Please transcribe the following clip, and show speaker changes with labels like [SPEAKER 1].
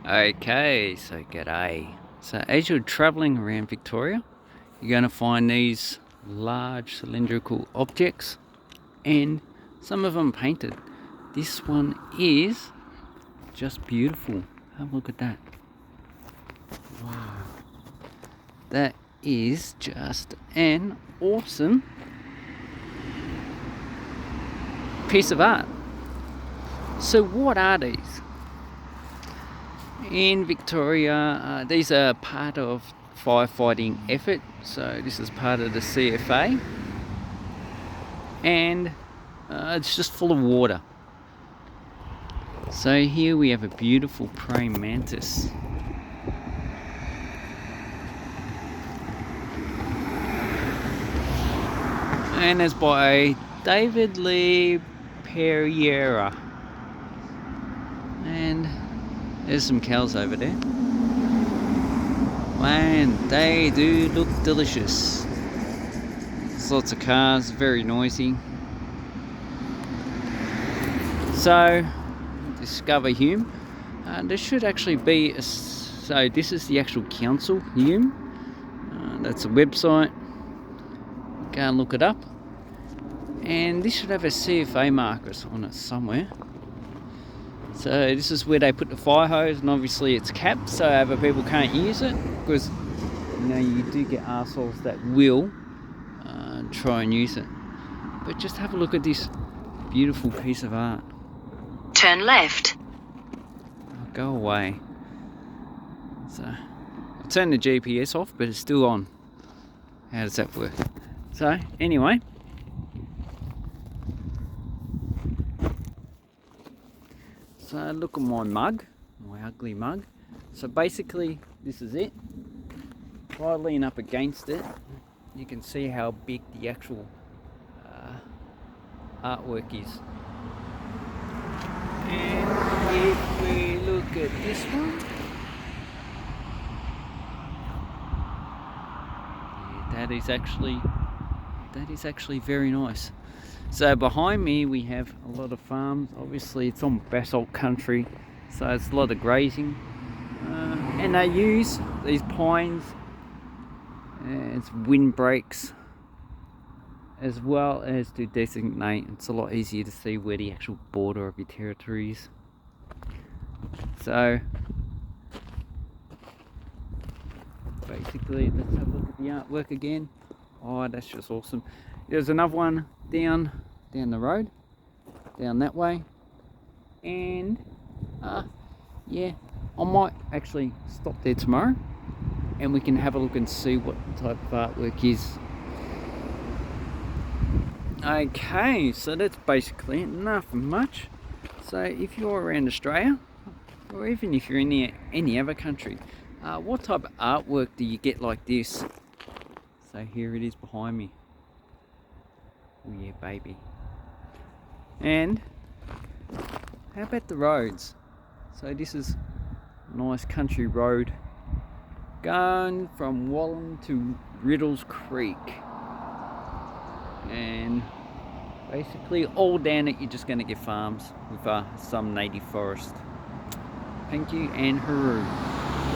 [SPEAKER 1] Okay, so g'day. So as you're travelling around Victoria, you're going to find these large cylindrical objects and some of them painted. This one is just beautiful. Have a look at that. Wow. That is just an awesome piece of art. So what are these? In Victoria, these are part of firefighting effort. So this is part of the CFA, and it's just full of water. So here we have a beautiful praying mantis. And it's by David Lee Pereira. And there's some cows over there. Man, they do look delicious. There's lots of cars, very noisy. So, Discover Hume. There should actually be so this is the actual council, Hume. That's a website. Go and look it up. And this should have a CFA markers on it somewhere. So this is where they put the fire hose, and obviously it's capped so other people can't use it, because you do get arseholes that will try and use it. But just have a look at this beautiful piece of art.
[SPEAKER 2] Turn left.
[SPEAKER 1] Oh, go away. So I'll turn the GPS off, but it's still on. How does that work? So anyway, so look at my mug, my ugly mug. So basically this is it. If I lean up against it, you can see how big the actual artwork is. And if we look at this one, yeah, that is actually very nice. So behind me we have a lot of farms. Obviously it's on basalt country, so it's a lot of grazing, and they use these pines as windbreaks, as well as to designate. It's a lot easier to see where the actual border of your territory is. So basically, let's have a look at the artwork again. Oh, that's just awesome. There's another one down the road, down that way, and yeah, I might actually stop there tomorrow and we can have a look and see what type of artwork is. Okay, so that's basically it, nothing much. So if you're around Australia, or even if you're in any other country, what type of artwork do you get like this? So here it is behind me. Oh yeah, baby. And how about the roads? So this is a nice country road going from Wallen to Riddles Creek, and basically all down it you're just going to get farms with some native forest. Thank you and hooroo.